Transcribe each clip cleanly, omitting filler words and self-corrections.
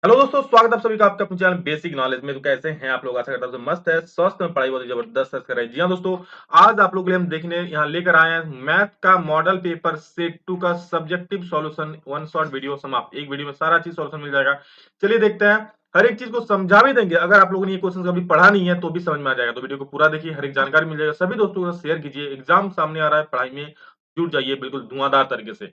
Hello दोस्तों, स्वागत है आप सभी का आपका अपने चैनल बेसिक नॉलेज में। तो कैसे हैं आप लोग? आशा करता हूँ सब मस्त है, स्वस्थ में, पढ़ाई बहुत ही जबरदस्त कर रहे हैं। जी हाँ दोस्तों, आज आप लोग के लिए हम देखने यहाँ लेकर आए हैं मैथ का मॉडल पेपर सेट 2 का subjective solution. One shot video समाप्त। एक वीडियो में सारा चीज सॉल्यूशन मिल जाएगा। चलिए देखते हैं। हर एक चीज को समझा भी देंगे। अगर आप लोगों ने ये क्वेश्चन कभी पढ़ा नहीं है तो भी समझ में आ जाएगा। तो वीडियो को पूरा देखिए, हर एक जानकारी मिल जाएगा। सभी दोस्तों को शेयर कीजिए। एग्जाम सामने आ रहा है, पढ़ाई में जुट जाइए बिल्कुल धुआंधार तरीके से।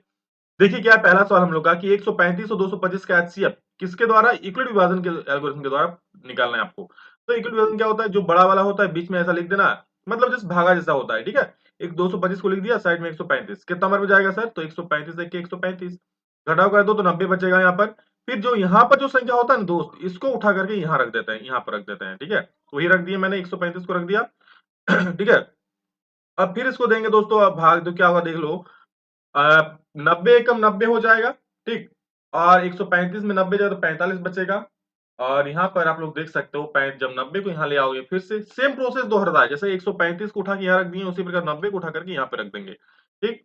देखिए क्या है पहला सवाल हम लोग का कि 135 और 225 का एचसीएफ किसके द्वारा यूक्लिड विभाजन के एल्गोरिथम के द्वारा निकालना है आपको। तो यूक्लिड विभाजन क्या होता है? जो बड़ा वाला होता है बीच में ऐसा लिख देना, मतलब जैसे भागा जैसा होता है। ठीक है, एक 225 को लिख दिया, साइड में 135 कितना नंबर में जाएगा सर? तो 135 एक 135 घटाव कर दो तो 90 बचेगा यहाँ पर। फिर जो यहाँ पर जो संख्या होता है ना दोस्त, इसको उठा करके यहाँ रख देते हैं, यहाँ पर रख देते हैं। ठीक है, तो वही रख दिया मैंने, 135 को रख दिया। ठीक है, अब फिर इसको देंगे दोस्तों, अब भाग दो क्या होगा देख लो। 90 एकम 90 हो जाएगा। ठीक, और 135 में 90 जाए तो 45 बचेगा। और यहाँ पर आप लोग देख सकते हो जब 90 को यहाँ ले आओगे फिर से सेम प्रोसेस दोहराता है। जैसे 135 को उठा के यहाँ रख दिए, उसी प्रकार 90 को उठा करके यहाँ पे रख देंगे। ठीक,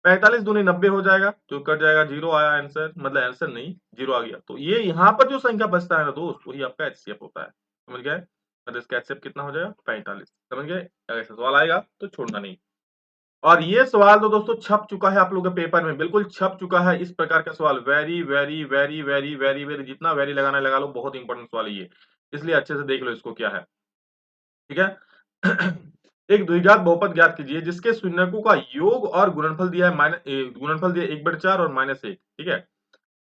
45 दूनी 90 हो जाएगा, जो कट जाएगा, जीरो आया आंसर, मतलब आंसर नहीं जीरो आ गया। तो ये यहाँ पर जो संख्या बचता है ना दोस्त, वही आपका एचसीएफ होता है। समझ गए? मतलब इसका एचसीएफ कितना हो जाएगा? 45। समझ गए? अगर ऐसा सवाल आएगा तो छोड़ना नहीं। और ये सवाल तो दोस्तों छप चुका है आप लोगों के पेपर में, बिल्कुल छप चुका है। इस प्रकार का सवाल very very very very very very, जितना वेरी लगाना है लगा लो, बहुत इंपॉर्टेंट सवाल है ये। इसलिए अच्छे से देख लो इसको क्या है। ठीक है। एक द्विघात बहुपद ज्ञात कीजिए जिसके शून्यकों का योग और गुणनफल दिया है गुणनफल दिया 1/4 और -1। ठीक है,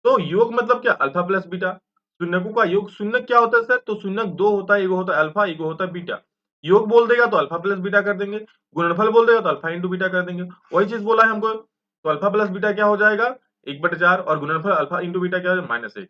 तो योग मतलब क्या? Alpha plus beta. शून्यकों का योग, शून्य क्या होता है सर? तो शून्य दो होता है, एगो होता है अल्फा, एगो होता है बीटा। योग बोल देगा तो अल्फा प्लस बीटा कर देंगे, गुणनफल बोल देगा तो अल्फा इंटू बीटा कर देंगे। वही चीज बोला है हमको। तो अल्फा प्लस बीटा क्या हो जाएगा? 1/4, और गुणनफल अल्फा इंटू बीटा क्या हो जाएगा? -1।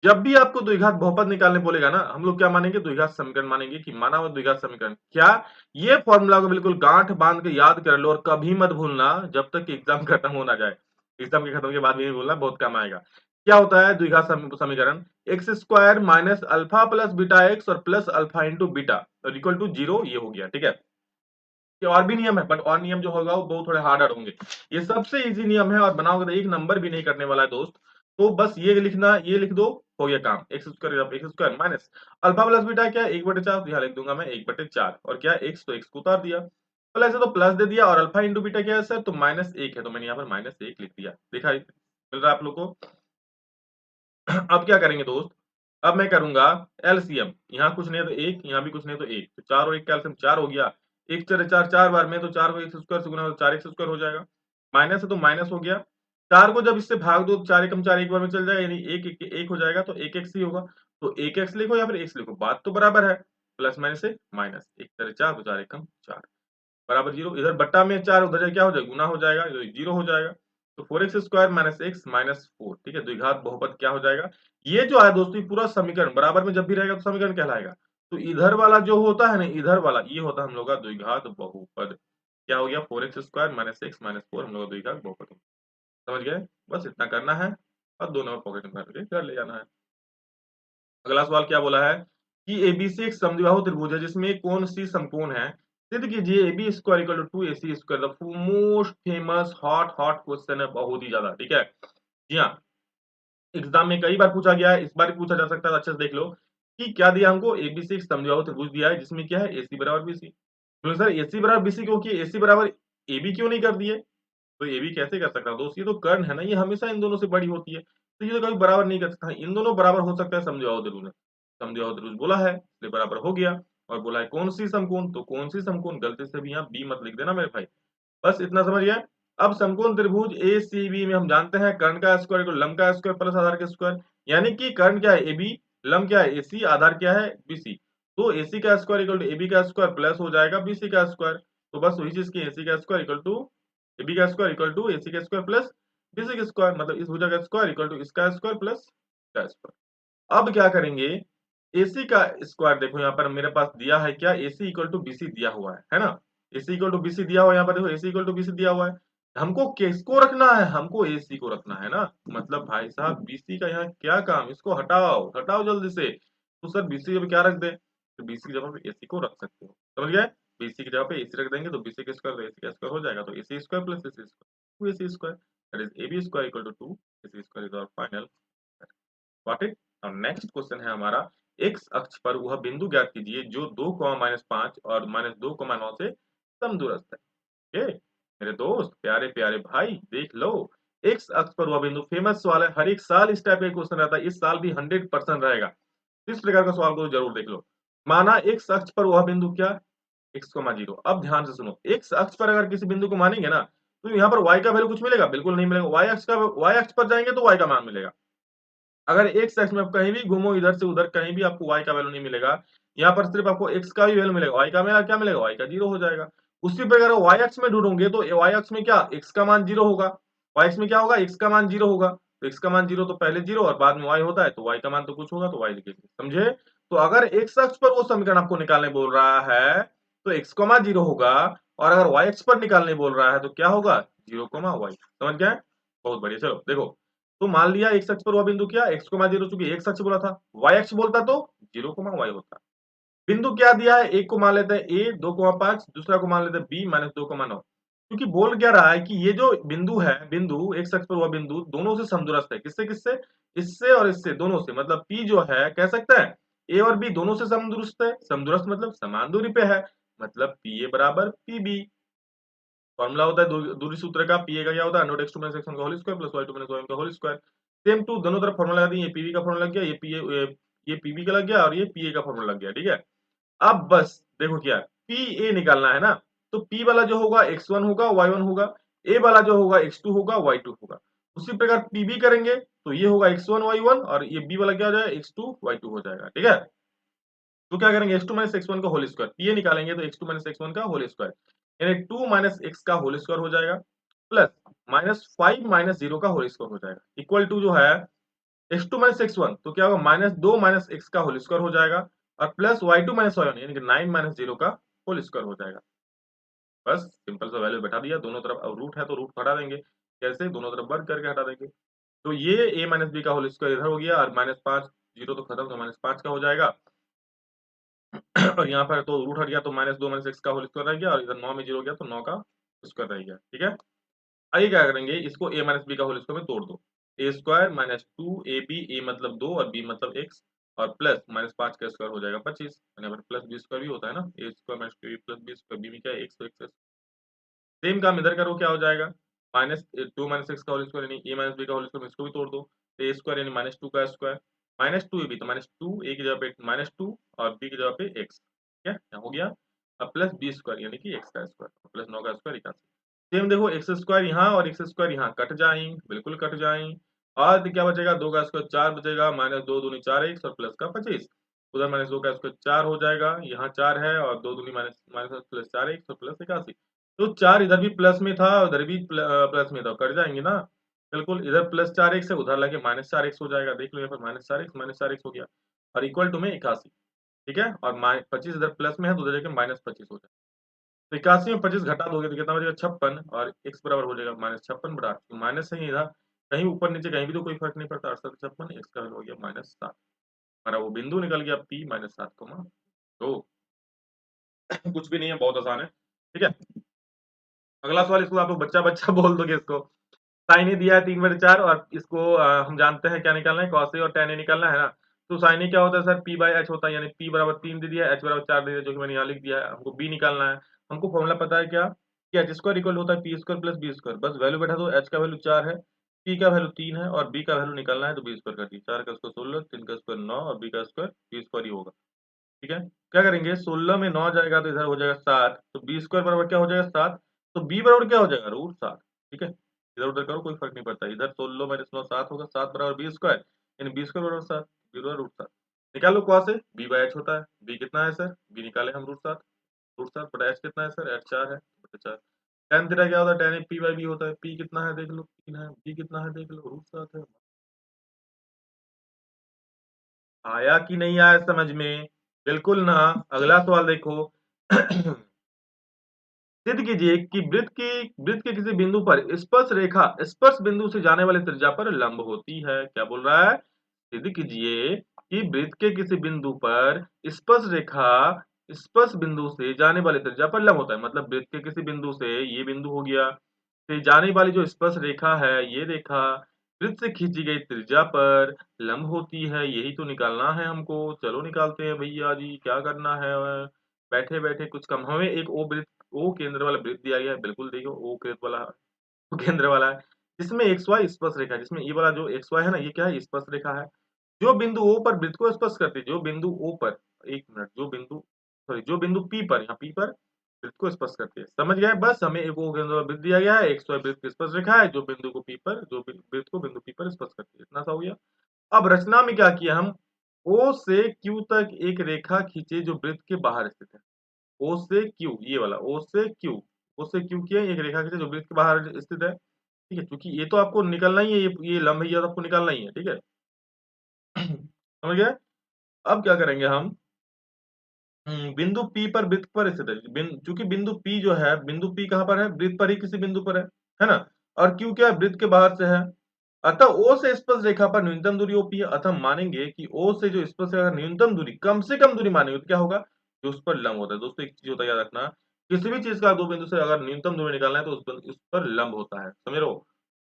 जब भी आपको द्विघात बहुपद निकालने बोलेगा ना, हम लोग क्या मानेंगे? द्विघात समीकरण मानेंगे कि माना हुआ द्विघात समीकरण क्या। ये फॉर्मूला को बिल्कुल गांठ बांध के याद कर लो और कभी मत भूलना जब तक कि एग्जाम खत्म हो ना जाए। एग्जाम के खत्म के बाद भी नहीं भूलना, बहुत काम आएगा। क्या होता है द्विघात समीकरण? X square minus alpha plus beta x और plus alpha into beta equal to zero. ये हो गया। ठीक है, ये और भी नियम है, बट और नियम जो होगा वो थोड़े हार्डर होंगे। ये सबसे इजी नियम है और बनाओगे तो एक नंबर भी नहीं कटने वाला है दोस्त। तो बस ये लिखना, ये लिख दो, हो गया काम। X square minus alpha plus beta क्या है? 1/4, यहाँ लिख दूंगा मैं 1/4। और क्या एक्स, तो एक्स को उतार दिया, प्लस है तो प्लस दे दिया, और अल्फा इंटू बीटा क्या है सर? तो -1 है, तो मैंने यहाँ पर -1 लिख दिया। देखा मिल रहा है आप लोग को? अब क्या करेंगे दोस्त? अब मैं करूंगा एलसीएम। यहाँ कुछ नहीं है तो एक, यहाँ भी कुछ नहीं है तो एक, तो 4 और 1 का एलसीएम 4 हो गया। एक चार चार, 4 बार में, तो 4 को एक्स स्क्वायर से गुना तो 4 एक्स स्क्वायर हो जाएगा। माइनस है तो माइनस हो गया। 4 को जब इससे भाग दो, 4 एकम 4 एक बार में चल जाएगा, यानी एक एक, एक हो जाएगा, तो एक एक्स ही होगा। तो एक एक्स लिखो या फिर एक्स लिखो, बात तो बराबर है। प्लस माइनस से माइनस, एक चार 4, तो 4 एकम 4 बराबर जीरो। इधर बट्टा में 4, उधर क्या हो जाएगा? गुना हो जाएगा, तो जीरो हो जाएगा। तो 4x square minus x minus 4। ठीक है, द्विघात बहुपद क्या हो जाएगा? ये जो है दोस्तों पूरा समीकरण बराबर में जब भी रहेगा तो समीकरण कहलाएगा। तो इधर वाला जो होता है ना, इधर वाला ये होता है हम लोग का द्विघात बहुपद। क्या हो गया? 4x square minus x minus 4 हम लोग का द्विघात बहुपद हो गया। समझ गए? बस इतना करना है और दो नंबर पॉकेट में करके कर ले जाना है। अगला सवाल क्या बोला है कि एबीसी एक समद्विबाहु त्रिभुज है जिसमें कौन सी समकोण है? सिद्ध कीजिए। A B square equal to AC square, the most famous hot hot question है, बहुत ही ज्यादा। ठीक है, जी हाँ, एग्जाम में कई बार पूछा गया है, इस बार भी पूछा जा सकता है। अच्छे से देख लो कि क्या दिया हमको। एबीसी एक समद्विबाहु त्रिभुज दिया है जिसमें क्या है? AC बराबर BC। तो सर AC बराबर BC क्यों किए? AC बराबर AB क्यों नहीं कर दिए? तो ये भी कैसे कर सकता है दोस्त? ये तो कर्ण है ना, ये हमेशा इन दोनों से बड़ी होती है, तो ये तो कभी बराबर नहीं कर सकता। इन दोनों बराबर हो सकता है समद्विबाहु त्रिभुज में। समद्विबाहु त्रिभुज बोला है इसलिए बराबर हो गया। और बोला है कौन सी समकोण, तो कौन सी समकोण, गलती से भी यहाँ बी मत लिख देना मेरे भाई। बस इतना समझ गए। अब समकोण त्रिभुज ए सी बी में हम जानते हैं कर्ण का स्क्वायर इक्वल लंब का स्क्वायर प्लस आधार का स्क्वायर। यानी कि कर्ण क्या है? AB, लंब क्या है? AC, आधार क्या है? BC। तो AC का स्क्वायर इक्वल टू AB का स्क्वायर प्लस हो जाएगा BC का स्क्वायर। तो बस वही चीज की AC का स्क्वायर इक्वल टू AB का स्क्वायर इक्वल टू AC का स्क्वायर प्लस BC का स्क्वायर, मतलब इस भुजा का स्क्वायर इक्वल टू इसका स्क्वायर प्लस इसका स्क्वायर। अब क्या करेंगे? AC का स्क्वायर देखो यहाँ पर मेरे पास दिया है क्या? AC इक्वल टू BC दिया हुआ है ना? AC इक्वल टू BC दिया हुआ है, यहाँ पर देखो AC इक्वल टू BC दिया हुआ है। हमको किसको रखना है? हमको AC को रखना है ना। मतलब भाई साहब BC का यहाँ क्या काम? इसको हटाओ, हटाओ जल्दी से। तो सर BC जब क्या रख दे? तो BC की जगह पे AC को रख सकते हो। समझ गए? BC की जगह पे AC रख देंगे तो BC का स्क्वायर, तो AC का स्क्वायर हो जाएगा, तो AC square plus AC square, 2AC square, that is AB square equal to 2 AC square is our final. Got it? और नेक्स्ट क्वेश्चन है हमारा, एक्स अक्ष पर वह बिंदु ज्ञात कीजिए जो 2, -5 और -2, 9 से समदूरस्थ है। ओके मेरे दोस्त, प्यारे प्यारे भाई, देख लो, एक्स अक्ष पर वह बिंदु, फेमस सवाल है, हर एक साल इस टाइप का क्वेश्चन रहता है, इस साल भी 100% रहेगा। इस प्रकार का सवाल को जरूर देख लो। माना एक्स अक्ष पर वह बिंदु क्या, एक्स कोमा जीरो। अब ध्यान से सुनो, एक्स अक्ष पर अगर किसी बिंदु को मानेंगे ना, तो यहाँ पर वाई का वैल्यू कुछ मिलेगा? बिल्कुल नहीं मिलेगा। वाई अक्ष पर जाएंगे तो वाई का मान मिलेगा। अगर एक्स अक्ष में आप कहीं भी घूमो, इधर से उधर, कहीं भी आपको वाई का वैल्यू नहीं मिलेगा। यहाँ पर सिर्फ आपको एक्स का ही वैल्यू मिलेगा, वाई का मेरा क्या मिलेगा? वाई का जीरो हो जाएगा। उसी प्रकार वाई अक्ष में ढूंढोगे तो वाई अक्ष में क्या, एक्स का मान जीरो होगा। वाई अक्ष में क्या होगा? एक्स का मान जीरो होगा। तो एक्स का मान जीरो तो पहले जीरो और बाद में वाई होता है, तो वाई का मान तो कुछ होगा, तो वाई लिखेंगे। समझे? तो अगर एक्स अक्ष पर वो समीकरण आपको निकालने बोल रहा है तो एक्स कोमा जीरो होगा, और अगर वाई अक्ष पर निकालने बोल रहा है तो क्या होगा? Zero comma Y. समझ गए? बहुत बढ़िया। चलो देखो, तो मान लिया एक्स अक्ष पर वह बिंदु क्या, एक्स कोमा जीरो, चूंकि एक्स अक्ष बोला था, वाई अक्ष बोलता तो जीरो कोमा वाई होता। बिंदु क्या दिया है? एक को मान लेते हैं ए 2,5, दूसरा को मान लेते हैं बी -2,9। क्योंकि बोल क्या रहा है कि ये जो बिंदु है, बिंदु एक्स अक्ष पर वह बिंदु दोनों से समदूरस्थ है। किससे किससे? इससे और इससे, दोनों से। मतलब पी जो है, कह सकते हैं ए और बी दोनों से समदूरस्थ है। समदूरस्थ मतलब समान दूरी पे है, मतलब पी ए बराबर पी बी। फॉर्मूला होता है दूरी सूत्र का, पीए का क्या होता है? Note x two minus x one का whole square plus y two minus y one का होल स्क्वायर। सेम टू दोनों तरफ फॉर्मूला लगा दी, ये पीवी का फॉर्मूला लग गया, ये पीवी का लग गया, और ये पीए का फॉर्मूला लग गया। ठीक है, अब बस देखो क्या, पी ए निकालना है ना, तो पी वाला जो होगा x1 होगा, y1 होगा, ए वाला जो होगा x2 होगा, y2 होगा। उसी प्रकार पीबी करेंगे तो ये होगा x1 y1, और ये बी वाला क्या हो जाएगा? x2 y2 हो जाएगा। ठीक है, तो क्या करेंगे? x2 माइनस x1 का होल स्क्वायर, पीए निकालेंगे तो x2 माइनस x1 का होल स्क्वायर, यानी 2 माइनस x का होल स्क्वायर हो जाएगा, प्लस -5 माइनस 0 का होल स्क्वायर हो जाएगा, इक्वल टू जो है x2 माइनस x1, तो क्या होगा? -2 माइनस x का होल स्क्वायर हो जाएगा, और प्लस y2 माइनस y1, यानी कि 9 माइनस 0 का होल स्क्वायर हो जाएगा। बस सिंपल सा वैल्यू बैठा दिया दोनों तरफ। अब रूट है तो रूट हटा देंगे। कैसे? दोनों तरफ वर्ग करके हटा देंगे। तो ये a माइनस बी का होल स्क्वायर इधर हो गया, और -5, 0 तो खत्म, तो -5 का हो जाएगा। और यहाँ पर तो रूट हट गया, तो -2 माइनस x का होल स्क्वायर रह गया, और इधर 9 में 0 गया तो 9 का स्क्वायर रह गया। ठीक है, आइए क्या करेंगे, इसको a माइनस बी का होल स्क्वायर में तोड़ दो। ए स्क्वायर माइनस 2ab, ए मतलब 2 और b मतलब x, और प्लस -5 का स्क्वायर हो जाएगा 25, यहाँ पर प्लस बी स्क्वायर भी होता है ना, a square minus 2 plus b square, b में क्या है? x। सेम काम इधर करो, क्या हो जाएगा? -2 माइनस एक्स का होल स्क्वायर, यानी ए माइनस बी का होल स्क्वायर, इसको भी तोड़ दो। तो ए स्क्वायर यानी -2 का स्क्वायर, -2 बी, तो -2 ए की जगह पे -2 और बी की जगह पे x। ठीक है, क्या हो गया? अब प्लस बी स्क्वायर यानी कि x का स्क्वायर, प्लस 9 का स्क्वायर 81। सेम देखो, एक्स स्क्वायर यहाँ और एक्स स्क्वायर यहाँ कट जाएंगे, बिल्कुल कट जाएंगे। और तो क्या बचेगा? 2 का स्क्वायर 4 बचेगा, -2 दूनी 4 एक्स, और प्लस का 25। उधर -2 का स्क्वायर 4 हो जाएगा, यहाँ 4 है, और 2 दूनी माइनस माइनस प्लस 4 एक्स, और प्लस 81। तो 4 इधर भी प्लस में था, उधर भी प्लस में था, कट जाएंगे ना। बिल्कुल, इधर +4 एक्स है, उधर लगे -4 एक्स हो जाएगा। देख लो यहाँ पर -4 एक्स हो गया, और इक्वल टू में 81। ठीक है, और 25 इधर प्लस में है, तो उधर जाके -25 हो जाएगा। तो 81 में 25 घटा दोगे तो कितना बचेगा? 56, और x बराबर हो जाएगा -56 बटा 8। माइनस है इधर, कहीं ऊपर नीचे कहीं भी तो कोई फर्क नहीं पड़ता। 68 56, x का वैल्यू हो गया -7। हमारा वो बिंदु निकल गया p -7, तो कुछ भी नहीं है, बहुत आसान है। ठीक है, अगला सवाल, इसको आप लोग बच्चा बच्चा बोल दोगे इसको। साइन ए दिया है 3/4, और इसको हम जानते हैं क्या निकालना है, कॉस ए और tan ए निकालना है ना। तो साइन ए क्या होता है सर? p बाय h होता है, यानी p बराबर 3 दे दिया, h बराबर 4 दे दिया, जो कि मैंने यहाँ लिख दिया है। हमको b निकालना है। हमको फॉर्मूला पता है क्या, कि h स्क्वायर इक्वल होता है p square plus b square. बस वैल्यू बैठा दो, h का वैल्यू 4 है, p का वैल्यू 3 है, और b का वैल्यू निकालना है, तो b स्क्वायर कर दिया। 4 का स्क्वायर 16, 3 का स्क्वायर 9, और b का स्क्वायर b स्क्वायर ही होगा। ठीक है, क्या करेंगे? 16 में 9 जाएगा तो इधर हो जाएगा 7, तो बी स्क्वायर बराबर क्या हो जाएगा? 7। तो बी बराबर क्या हो जाएगा? √7। ठीक है, इधर उधर करो कोई फर्क नहीं पड़ता, इधर 16 माइनस 9 7 होगा, 7 बराबर बी स्क्वायर, यानी बी स्क्वायर बराबर 7, बी बराबर √7। निकालो कॉस से, बी बाय एच होता है, बी कितना है सर? बी निकाले हम √7, √7 बटा एच कितना है सर? एच 4 है, बटा 4। tan थीटा क्या होता है? tan A P by B होता है, पी कितना है देख लो, 3 है, बी कितना है देख लो, √7 है। आया कि नहीं आया समझ में? बिल्कुल ना। अगला सवाल देखो। सिद्ध कीजिए कि वृत्त के किसी बिंदु पर स्पर्श रेखा स्पर्श बिंदु से जाने वाली त्रिज्या पर लंब होती है। क्या बोल रहा है? सिद्ध कीजिए कि वृत्त के किसी बिंदु पर स्पर्श रेखा स्पर्श बिंदु से जाने वाली त्रिज्या पर लंब होता है। मतलब वृत्त के किसी बिंदु से, ये बिंदु हो गया, से जाने वाली जो स्पर्श रेखा है, ये रेखा वृत्त से खींची गई त्रिज्या पर लंब होती है, यही तो निकालना है हमको। चलो निकालते हैं भैया जी, क्या करना है? बैठे बैठे कुछ कम, हमें एक ओ वृत्त, ओ केंद्र वाला वृत्त दिया गया है, बिल्कुल देखो ओ केंद्र वाला, ओ केंद्र वाला है, जिसमें एक्स वाई स्पर्श रेखा है, जिसमें ये वाला जो एक्स वाई है ना, ये क्या है? स्पर्श रेखा है। जो बिंदु ओ पर वृत्त को स्पर्श करती है, जो बिंदु ओ पर, एक मिनट, जो बिंदु, सॉरी, जो बिंदु पी पर, यहाँ पी पर वृत्त को स्पर्श करती है, समझ गए? बस हमें एक ओ केंद्र वाला वृत्त दिया गया है, एक्स वाई वृत्त की स्पर्श रेखा है, जो बिंदु को पी पर, जो वृत्त को बिंदु पी पर स्पर्श करती है, इतना सा हो गया। अब रचना में क्या किया हम? O से Q तक एक रेखा खींचे जो वृत्त के बाहर स्थित है। O से Q, ये वाला O से Q, O से Q किया, एक रेखा खींचे जो वृत्त के बाहर स्थित है। ठीक है, क्योंकि ये तो आपको निकलना ही है, ये लंब है, ये तो आपको निकालना ही है, ठीक है। समझ गए? अब क्या करेंगे हम? बिंदु P पर वृत्त पर स्थित है। चूंकि बिंदु P जो है, बिंदु P कहाँ पर है? वृत्त पर ही किसी बिंदु पर है ना? और Q क्या है? वृत्त के बाहर से है। अतः O से स्पर्श रेखा पर न्यूनतम दूरी OP है। अतः मानेंगे कि O से जो स्पर्श रेखा न्यूनतम दूरी, कम से कम दूरी मानेंगे तो क्या होगा? जो उस पर लंब होता है। दोस्तों एक चीज होता है, याद रखना, किसी भी चीज का दो बिंदु से अगर न्यूनतम दूरी निकालना है तो उस पर लंब होता है, समझ रहे हो?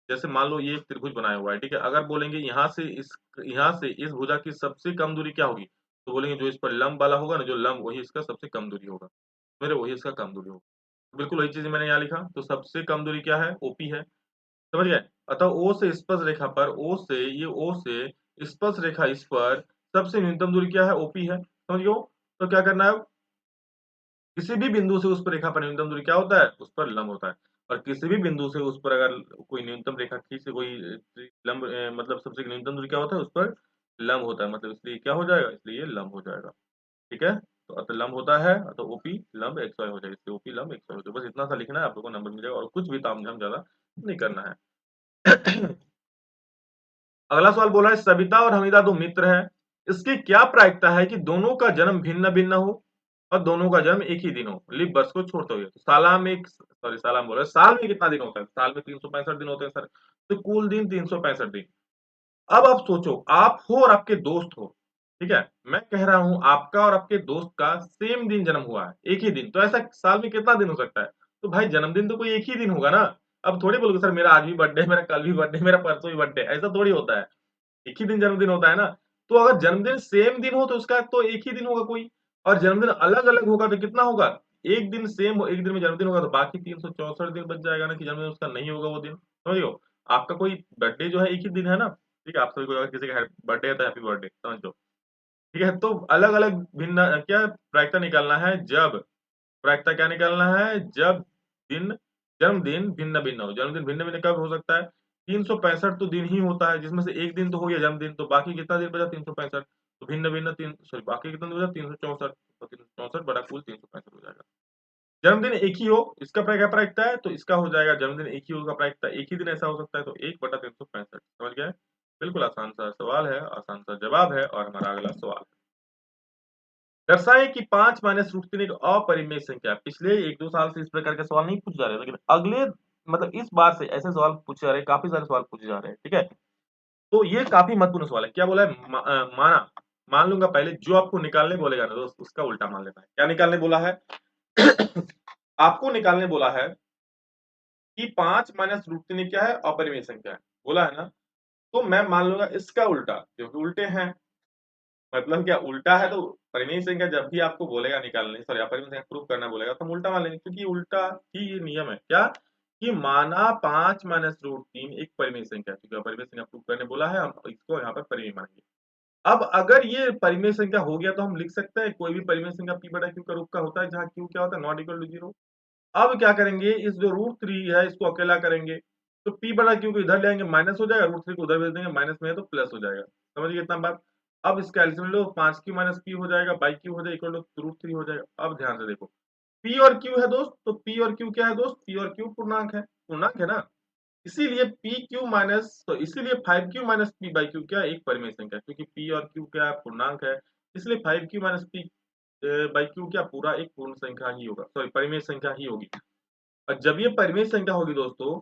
जैसे मान लो ये एक त्रिभुज बनाया हुआ है, ठीक है, अगर बोलेंगे यहाँ से इस भुजा की सबसे कम दूरी क्या होगी, तो बोलेंगे जो इस पर लंब वाला होगा ना, जो लंब, वही इसका सबसे कम दूरी होगा, मेरे वही इसका कम दूरी होगा। बिल्कुल वही चीज मैंने यहाँ लिखा, तो सबसे कम दूरी क्या है? ओपी है, समझ गए? अतः ओ से स्पर्श रेखा पर, ओ से स्पर्श रेखा इस पर सबसे न्यूनतम दूरी क्या है? ओपी है, समझ गए? तो क्या करना है अब? किसी भी बिंदु से उस पर रेखा पर न्यूनतम दूरी क्या होता है? उस पर लंब होता है। और किसी भी बिंदु से उस पर अगर कोई न्यूनतम रेखा खींचे, कोई लंब, मतलब सबसे न्यूनतम दूरी क्या होता है? उस पर लंब होता है, मतलब इसलिए क्या हो जाएगा? इसलिए ये लंब हो जाएगा, ठीक है। तो अतः लंब होता है, अतः ओपी लंब एक्स वाई हो जाएगा, इसलिए ओपी लंब एक्स वाई हो जाएगा। बस इतना सा लिखना है, आप लोगों को नंबर मिल जाएगा, और कुछ भी तामझाम ज्यादा नहीं करना है। अगला सवाल बोला है, सविता और हमीदा दो मित्र हैं, इसकी क्या प्रायिकता है कि दोनों का जन्म भिन्न भिन्न हो और दोनों का जन्म एक ही दिन हो, लीप वर्ष को छोड़ते हुए? तो साला में, सॉरी साला में बोला, साल में कितना दिन होता है? साल में 365 दिन होते हैं सर, तो कुल दिन 365 दिन। अब आप सोचो, आप हो और आपके दोस्त हो, ठीक है, मैं कह रहा हूं आपका और आपके दोस्त का सेम दिन जन्म हुआ है, एक ही दिन, तो ऐसा साल में कितना दिन हो सकता है? तो भाई जन्मदिन तो कोई एक ही दिन होगा ना। अब थोड़ी बोलोगे सर मेरा आज भी बर्थडे, मेरा कल भी बर्थडे, मेरा परसों भी बर्थडे, ऐसा थोड़ी होता है, एक ही दिन जन्मदिन होता है ना। तो अगर जन्मदिन सेम दिन हो तो उसका तो एक ही दिन होगा कोई, और जन्मदिन अलग अलग होगा तो कितना होगा? एक दिन सेम हो, एक दिन में जन्मदिन होगा तो बाकी 364 दिन बच जाएगा ना, कि जन्मदिन उसका नहीं होगा वो दिन, समझ लो। आपका कोई बर्थडे जो है एक ही दिन है ना, ठीक है, आप सभी को अगर किसी का बर्थडे है तो हैप्पी बर्थडे, समझ लो, ठीक है। तो अलग अलग भिन्न क्या प्रायिकता निकालना है, जब प्रायिकता क्या निकालना है? जब दिन, जन्मदिन भिन्न भिन्न हो। जन्मदिन भिन्न भिन्न कब हो सकता है? 365 तो दिन ही होता है, जिसमें से एक दिन तो हो गया जन्मदिन, तो बाकी कितना दिन बचा? 365। तो भिन्न भिन्न तीन, सॉरी, बाकी कितना दिन बचा? 364, तो 364 बटा कुल 365 हो जाएगा। जन्मदिन एक ही हो, इसका क्या प्रायिकता है? तो इसका हो जाएगा जन्मदिन एक ही होगा, प्रायिकता एक ही दिन ऐसा हो सकता है, तो 1/365, समझ गए? बिल्कुल आसान सा सवाल है, आसान सा जवाब है। और हमारा अगला सवाल, दर्शाएं कि 5 माइनस रूट 3 एक अपरिमेय संख्या है। पिछले 1-2 साल से इस प्रकार के सवाल नहीं पूछे जा रहे, लेकिन अगले, मतलब इस बार से ऐसे सवाल पूछे जा रहे हैं, काफी सारे सवाल पूछे जा रहे हैं, ठीक है। तो ये काफी महत्वपूर्ण सवाल है। क्या बोला है? माना, मान लूंगा पहले, जो आपको निकालने बोलेगा ना दोस्त, उसका उल्टा मान लेना है। क्या निकालने बोला है? आपको निकालने बोला है कि 5 माइनस रूट 3 क्या है? अपरिमेय संख्या है, बोला है ना। तो मैं मान लूंगा इसका उल्टा, क्योंकि उल्टे हैं, मतलब क्या उल्टा है, तो परिमेय संख्या जब भी आपको बोलेगा निकालने, सॉरी, अपरिमेय संख्या प्रूव करना बोलेगा, तो हम उल्टा मान लेंगे, क्योंकि उल्टा ही ये नियम है। क्या? कि माना 5 माइनस रूट 3 एक परिमेय संख्या है, क्योंकि अपरिमेय संख्या प्रूव करने बोला है, हम इसको यहाँ पर परिमेय मानेंगे। अब अगर ये परिमेय संख्या हो गया तो हम लिख सकते हैं कोई भी परिमेय संख्या p बटा q का रूप का होता है, जहाँ q क्या होता है? Not equal to 0। अब क्या करेंगे? इस जो रूट 3 है इसको अकेला करेंगे, तो p बटा q को इधर ले आएंगे, माइनस हो जाएगा, रूट 3 को उधर भेज देंगे, माइनस में है तो प्लस हो जाएगा, समझ गए इतना बात? अब इसका एलसीएम लो, 5 q माइनस p हो जाएगा, बाई q हो जाएगा, इक्वल टू रूट 3 हो जाएगा। अब ध्यान से देखो, p और q है दोस्त, तो p और q क्या है दोस्त? p और q पूर्णांक है, पूर्णांक है ना। इसीलिए पी क्यू माइनस, तो इसीलिए 5q minus P by Q क्या है? एक परिमेय संख्या है, क्योंकि p और q क्या है? पूर्णांक है, इसलिए 5q minus P by Q क्या पूरा एक पूर्ण संख्या ही होगा, सॉरी, परिमेय संख्या ही होगी। और जब ये परिमेय संख्या होगी दोस्तों,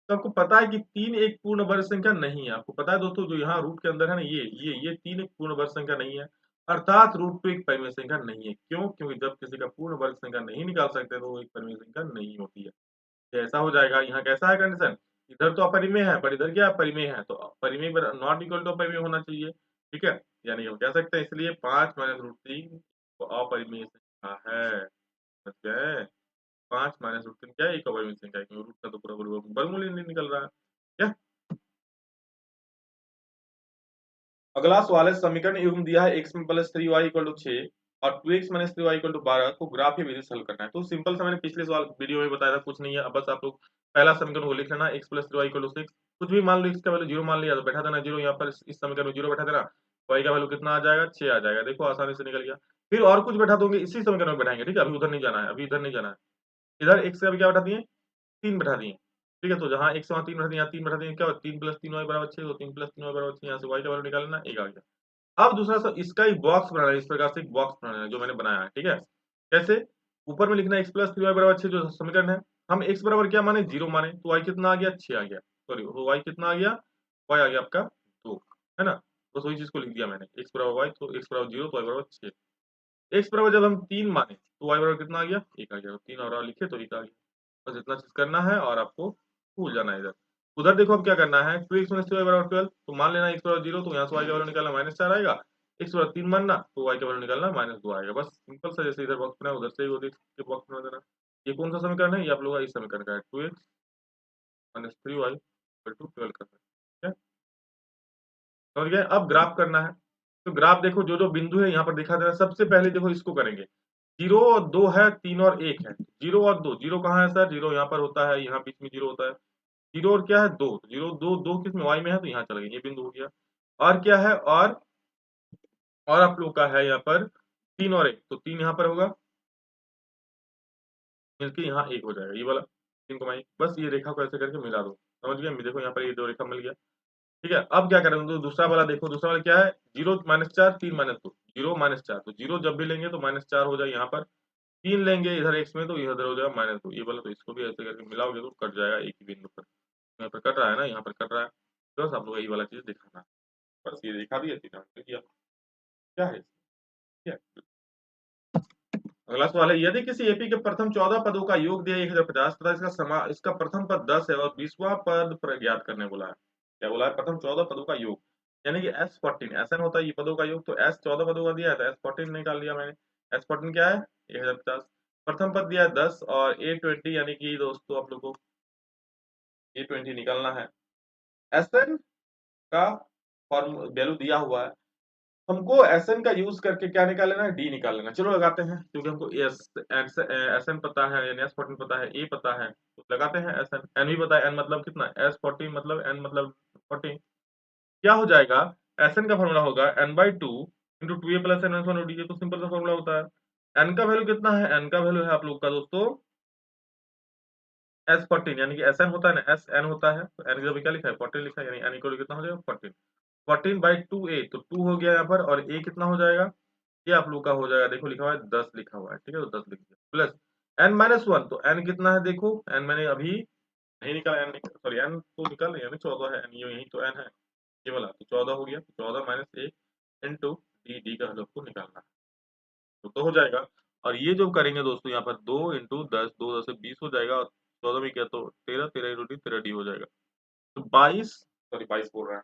तो आपको पता है कि 3 एक पूर्ण वर्ग संख्या नहीं है। आपको पता है दोस्तों, जो यहाँ रूट के अंदर है ना, ये 3 एक पूर्ण वर्ग संख्या नहीं है, अर्थात रूट 2 एक परिमेय संख्या नहीं है। क्यों? क्योंकि जब किसी का पूर्ण वर्ग संख्या नहीं निकाल सकते तो वो एक परिमेय संख्या नहीं होती है। तो ऐसा हो जाएगा। यहाँ कैसा है कंडीशन? इधर तो अपरिमेय है, पर इधर क्या है, परिमेय है, तो परिमेय नॉट इक्वल टू अपरिमेय होना चाहिए, ठीक है। यानी हम कह सकते हैं इसलिए 5 माइनस रूट 3 तो अपरिमेय संख्या है, समझ गए। 5 माइनस रूट 3 क्या है, एक अपरिमेय संख्या है, क्योंकि रूट का तो पूरा वर्गमूल ही नहीं निकल रहा है क्या। अगला सवाल है, समीकरण युग्म दिया है x में प्लस 3y इक्वल टू 6 और 2x minus 3y equal to 12 को ग्राफ की विधि से हल करना है। तो सिंपल सा मैंने पिछले सवाल वीडियो में बताया था, कुछ नहीं है, अब बस आप लोग पहला समीकरण को लिख लेना, x plus 3y equal to 6, कुछ भी मान लो, x का वैल्यू 0 मान लिया तो बैठा देना 0 यहाँ पर, इस समीकरण में 0 बैठा देना, y का वैल्यू कितना आ जाएगा, 6 आ जाएगा, देखो आसानी से निकल गया। फिर और कुछ बैठा दोगे इसी समीकरण में बैठाएंगे, ठीक है, अभी उधर नहीं जाना है, अभी इधर नहीं जाना है। इधर x का भी क्या बैठा दिए, 3 बैठा दिए, ठीक है, तो जहाँ x वहाँ 3 बैठा दिए, यहाँ 3 बैठा दिए, क्या 3 प्लस 3y बराबर 6, तो 3 प्लस 3y बराबर 6, यहाँ से y का वैल्यू निकालना, 1 आ गया। अब दूसरा इसका एक बॉक्स बनाना है, इस प्रकार से एक बॉक्स बनाना है जो मैंने बनाया है, ठीक है। कैसे, ऊपर में लिखना है x प्लस 3y बराबर 6, जो समीकरण है, हम x बराबर क्या माने, 0 माने, तो y कितना आ गया, 6 आ गया, सॉरी y कितना आ गया, y आ गया आपका 2, है ना। बस वही चीज को लिख दिया मैंने, x बराबर y, तो x बराबर 0 तो y बराबर 6। x बराबर जब हम 3 माने तो y बराबर कितना आ गया, 1 आ गया, 3 और लिखे तो 1 आ गया। बस इतना चीज करना है और आपको भूल जाना है इधर। उधर देखो अब क्या करना है, 2x माइनस 2y बराबर 12, तो मान लेना x बराबर 0, तो यहाँ से y का वैल्यू निकालना -4 आएगा, x बराबर 3 मानना तो y का वैल्यू निकालना -2 आएगा। बस सिंपल सा, जैसे इधर बॉक्स बनाया उधर से ही उधर के बॉक्स बना देना। ये कौन सा समीकरण है, ये आप लोगों का इस समीकरण का है, 2x minus 3y equal to 12 करना है, ठीक है। समझ गए, अब ग्राफ करना है। तो ग्राफ देखो, जो जो बिंदु है यहाँ पर दिखा दे रहा है, सबसे पहले देखो इसको करेंगे, 0 और 2 है, 3 और 1 है, 0 और 2, 0 कहाँ है सर, 0 यहाँ पर होता है, यहाँ बीच में 0 होता है, 0 और क्या है 2, 0 2 2 किस में, y में है, तो यहाँ चले गए, ये बिंदु हो गया। और क्या है, और आप लोग का है यहाँ पर 3 और 1, तो 3 यहाँ पर होगा, मिलके यहाँ 1 हो जाएगा, ये वाला 3 को बस ये रेखा को ऐसे करके मिला दो, समझ गए, देखो यहाँ पर ये दो रेखा मिल गया, ठीक है। अब क्या करेंगे, तो दूसरा वाला देखो, दूसरा वाला क्या है, 0 माइनस 4, 3 माइनस 2, 0 माइनस 4, तो 0 जब भी लेंगे तो -4 हो जाए यहाँ पर, 3 लेंगे इधर x में तो इधर हो जाएगा -2, ये वाला, तो इसको भी ऐसे करके मिलाओगे तो कट जाएगा एक ही बिंदु पर, यहाँ पर कट रहा है ना, यहाँ पर कट रहा है, तो बस आप लोग यही वाला चीज दिखाना है। बस ये दिखा दिया, सीधा आंसर किया, क्या है, क्या है? अगला सवाल है, यदि किसी एपी के प्रथम 14 पदों का योग दिया 1050 तथा इसका प्रथम पद 10 है और 20वां पद ज्ञात करने बोला है। क्या बोला है, प्रथम 14 पदों का योग, यानी कि S14 SN होता है ये पदों का योग, तो S 14 पदों का दिया है तो S14 निकाल लिया मैंने। S14 क्या है, 1050, प्रथम पद दिया है 10 और A20, यानी कि दोस्तों आप लोगों को A20 निकालना है। SN का फॉर्म वैल्यू दिया हुआ है, हमको एसएन का यूज करके क्या निकाल लेना है, डी निकाल लेना। चलो लगाते हैं, क्योंकि हमको एसएन पता है, यानी S14 पता है, ए पता है, तो लगाते हैं एसएन, एन भी पता है, एन मतलब कितना, S14 मतलब एन मतलब 14, क्या हो जाएगा, एसएन का फॉर्मूला होगा n/2 into 2a plus N one D, तो सिंपल सा फॉर्मूला होता है। एन का वैल्यू कितना है, एन का वैल्यू है आप लोग का दोस्तों S14, यानी कि एसएन होता है ना, एस एन होता है, तो एन की जगह क्या लिखा है, 14 लिखा है, यानी एन इक्वल कितना हो जाएगा 14, 14/2a, तो 2 हो गया यहाँ पर, और a कितना हो जाएगा, ये आप लोग का हो जाएगा, देखो लिखा हुआ है 10 लिखा हुआ है, ठीक है, तो 10 लिख दिया, प्लस n-1, तो n कितना है, देखो n मैंने अभी नहीं निकाला, n सॉरी n तो निकाल लिया, 14 है n, ये यही तो n है, ये वाला, तो 14 हो गया, 14 माइनस 1 इंटू डी का हल को निकालना है, तो हो जाएगा। और ये जो करेंगे दोस्तों यहाँ पर 2 इंटू 10, 2 10 से 20 हो जाएगा, और 14 में क्या, तो 13, 13 इंटू डी, 13 डी हो जाएगा, तो 22, सॉरी 22 बोल रहा है,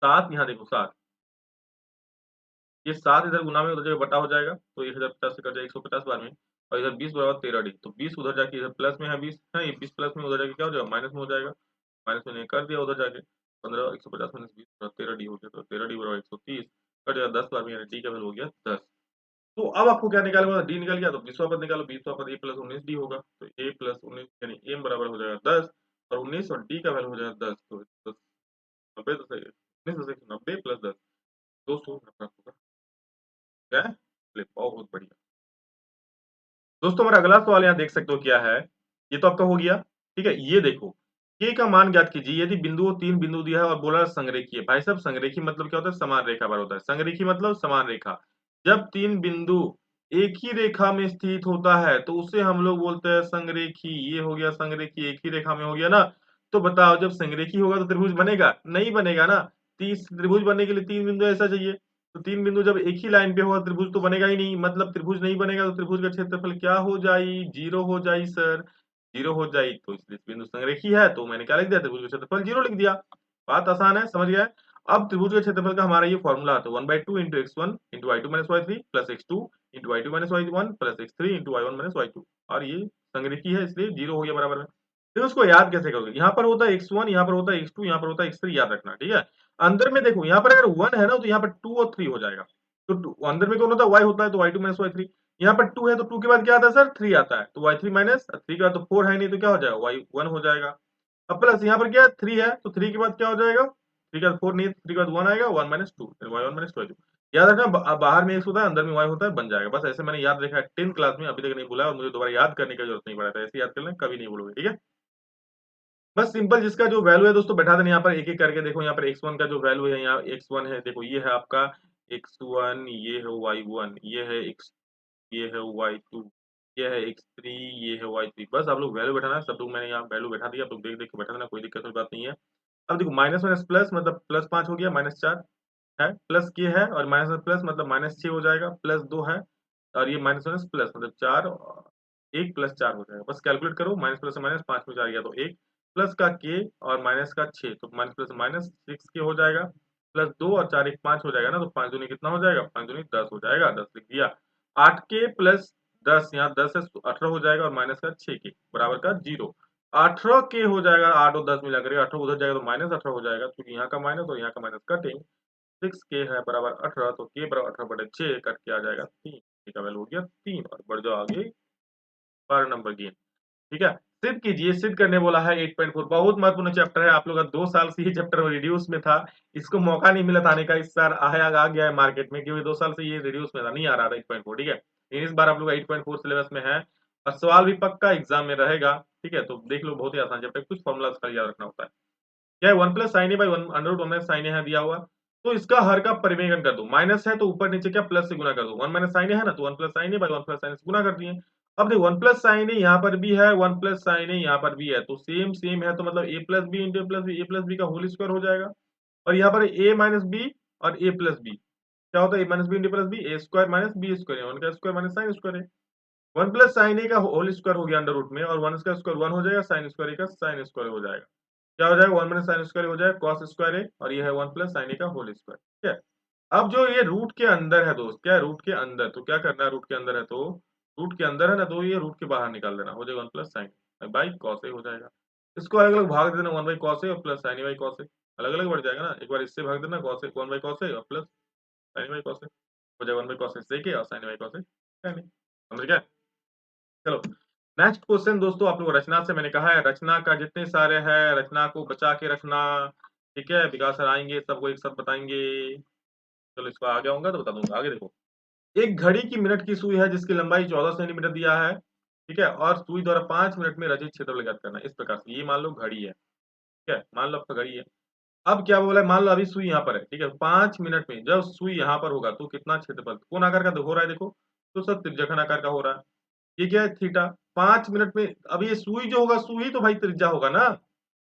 7, यहाँ देखो 7, ये 7 इधर गुना में उधर जगह बटा हो जाएगा, तो 1050 से कट जाएगा 150 बार में, और इधर 20 बराबर 13 डी, तो 20 उधर जाके इधर प्लस में है, 20 है, ये 20 प्लस में उधर जाके क्या हो जाएगा, माइनस में हो जाएगा, माइनस में नहीं कर दिया उधर जाके, 15 150 माइनस 20 13 डी हो गया, तो 13 डी बराबर 130, कट जाएगा 10 बार में, यानी डी का वैल्यू हो गया 10। तो अब आपको क्या निकालना, डी निकल गया, तो 20वां पद निकालो, 20वां पद a प्लस 19 डी होगा, तो a प्लस 19 यानी m बराबर हो जाएगा 10, और 19 और डी का वैल्यू हो जाएगा 10, तो 10 90 तो सही है, 19 10 90 प्लस 10 290 होगा, क्या है, चलिए, बहुत बढ़िया। दोस्तों हमारा अगला सवाल यहाँ देख सकते हो क्या है, ये तो आपका हो गया, ठीक है। ये देखो, k का मान ज्ञात कीजिए यदि बिंदुओं 3 बिंदु दिया है और बोला संरेखीय। भाई साहब संरेखीय मतलब क्या होता है, समान रेखा पर होता है, संरेखीय मतलब समान रेखा। जब 3 बिंदु एक ही रेखा में स्थित होता है तो उसे हम लोग बोलते हैं संरेखीय। ये हो गया संरेखीय, एक ही रेखा में हो गया ना। तो बताओ, जब संरेखीय होगा तो त्रिभुज बनेगा, नहीं बनेगा ना। त्रिभुज बनने के लिए 3 बिंदु ऐसा चाहिए, तो 3 बिंदु जब एक ही लाइन पे होगा त्रिभुज तो बनेगा ही नहीं, मतलब त्रिभुज नहीं बनेगा, तो त्रिभुज का क्षेत्रफल क्या हो जाई, 0 हो जाई सर, 0 हो जाए तो इसलिए बिंदु संरेखी है, तो मैंने क्या लिख दिया, त्रिभुज का क्षेत्रफल 0 लिख दिया। बात आसान है, समझ गए। अब त्रिभुज के क्षेत्रफल का हमारा ये फॉर्मूला आता है 1/2 into x1 into y2 minus y3 plus x2 into y2 minus y1 plus x3 into y1 minus y2, और ये संरेखी है इसलिए 0 हो गया बराबर में। फिर उसको याद कैसे करोगे, यहाँ पर होता है x1, यहाँ पर होता है x2, यहाँ पर होता है x3, याद रखना, ठीक है। अंदर में देखो, यहाँ पर अगर 1 है ना, तो यहाँ पर 2 और 3 हो जाएगा। तो अंदर में कौन होता है, y होता है, तो y2 माइनस y3। यहाँ पर 2 है तो 2 के बाद क्या आता है सर, 3 आता है, तो y3 माइनस 3 के बाद तो 4 है नहीं, तो क्या हो जाएगा, y1 हो जाएगा। अब प्लस यहाँ पर क्या है, 3 है, तो 3 के बाद क्या हो जाएगा, 3 के बाद 4 नहीं है, 3 के बाद 1 आएगा, 1 माइनस 2, y1 माइनस 2। याद रखना, बाहर में x होता है, अंदर में y होता है, बन जाएगा। बस ऐसे मैंने याद रखा है 10th क्लास में, अभी तक नहीं भूला, और मुझे दोबारा याद करने की जरूरत नहीं पड़ा था, ऐसे याद कर लें, कभी नहीं भूलोगे, ठीक है। बस सिंपल, जिसका जो वैल्यू है दोस्तों बैठा देना यहाँ पर एक एक करके। देखो यहाँ पर x1 का जो वैल्यू है, यहाँ x1 है, देखो ये है आपका x1, ये है y1, ये है x, ये है y2, ये है x3, ये है y3। बस आप लोग वैल्यू बैठाना है, सब लोग मैंने यहाँ वैल्यू बैठा दिया, आप लोग देख देख के बैठा देना, कोई दिक्कत वाली बात नहीं है। अब देखो माइनस माइनस प्लस मतलब प्लस 5 हो गया, माइनस 4 है, प्लस के है, और माइनस में प्लस मतलब माइनस 6 हो जाएगा, प्लस 2 है, और ये माइनस माइनस प्लस मतलब 4, 1 प्लस 4 हो जाएगा। बस कैलकुलेट करो, माइनस प्लस से माइनस 5 में 4 गया तो 1, प्लस का के और माइनस का 6, तो माइनस प्लस माइनस 6 के हो जाएगा, प्लस 2 और 4 1 5 हो जाएगा ना, तो 5 दूनी कितना हो जाएगा, 5 दूनी 10 हो जाएगा, 10 लिख दिया। 8 के प्लस 10, यहाँ 10 है तो 18 हो जाएगा, और माइनस का 6 के बराबर का 0। 18 के हो जाएगा, 8 और 10 मिला करके 18 उधर जाएगा तो माइनस 18 हो जाएगा, क्योंकि यहाँ का माइनस और यहाँ का माइनस कटेंगे। 6 के है बराबर 18, तो के बराबर 18/6 कट के आ जाएगा 3, का वैल्यू हो गया 3, और बढ़ जाओ आगे 12 नंबर गेम, ठीक है। सिद्ध कीजिए, सिद्ध करने बोला है 8.4, बहुत महत्वपूर्ण चैप्टर है, आप लोग का 2 साल से ये चैप्टर रिड्यूस में था, इसको मौका नहीं मिला था आने का, इस साल आ गया है मार्केट में, क्योंकि 2 साल से ये रिड्यूस में था, नहीं आ रहा था 8.4, ठीक है। लेकिन इस बार आप लोग 8.4 सिलेबस में है, और सवाल भी पक्का एग्जाम में रहेगा, ठीक है। तो देख लो, बहुत ही आसान चैप्टर, कुछ फॉर्मूला का याद रखना होता है। क्या है, 1 plus sine a by 1 under root 1 minus sine a है दिया हुआ, तो इसका हर का परिमेयन कर दो, माइनस है तो ऊपर नीचे क्या प्लस से गुना कर दो, 1 माइनस साइन ए है ना, तो 1 plus sine a by 1 plus sign से गुना कर दिए। अब देखो 1 प्लस साइन ए यहाँ पर भी है, 1 प्लस साइन ए यहाँ पर भी है, तो सेम सेम है, तो मतलब ए प्लस बी इंटू ए प्लस बी, ए प्लस बी का होल स्क्वायर हो जाएगा। और यहाँ पर ए माइनस बी और ए प्लस बी क्या होता है, a minus b into plus b, a square minus b square, 1 का स्क्वायर माइनस साइन स्क्वायर है। 1 प्लस साइन ए का होल स्क्वायर हो गया अंडर रूट में, और 1 का स्क्वायर 1 हो जाएगा, साइन स्क्वायर ए का साइन स्क्वायर हो जाएगा। क्या हो जाएगा, 1 माइनस साइन स्क्वायर हो जाएगा कॉस स्क्वायर ए, और ये है 1 प्लस साइन ए का होल स्क्वायर, ठीक है। अब जो ये रूट के अंदर है दोस्त, क्या है रूट के अंदर, तो क्या करना है, रूट के अंदर है तो, रूट के अंदर है ना, तो ये रूट के बाहर निकाल देना, हो जाएगा 1 plus sign by cos a हो जाएगा। इसको अलग अलग भाग दे देना, 1 बाई कॉस ए और plus sine a by cos a, अलग अलग बढ़ जाएगा ना, एक बार इससे भाग देना cos a, 1 by cos a और plus sine a by cos a, हो जाएगा 1 by cos a sec a और sine a by cos a sine a. समझ गया। चलो नेक्स्ट क्वेश्चन दोस्तों, आप लोग रचना से, मैंने कहा है रचना का जितने सारे हैं, रचना को बचा के रखना, ठीक है। विकास सर आएंगे, सबको एक साथ बताएंगे। चलो इसको आगे आऊंगा तो बता दूंगा। आगे देखो, एक घड़ी की मिनट की सुई है जिसकी लंबाई 14 सेंटीमीटर दिया है, ठीक है, और सुई द्वारा 5 मिनट में रचित क्षेत्रफल ज्ञात करना है। इस प्रकार से, ये मान लो घड़ी है, ठीक है, मान लो आपका घड़ी है। अब क्या बोला है, मान लो अभी सुई यहाँ पर है, ठीक है, 5 मिनट में जब सुई यहाँ पर होगा तो कितना क्षेत्रफल कौन आकार का हो रहा है, देखो तो सब त्रिज्यखंड आकार का हो रहा है। ये क्या है, थीटा। 5 मिनट में, अब ये सुई जो होगा, सुई तो भाई त्रिज्या होगा ना,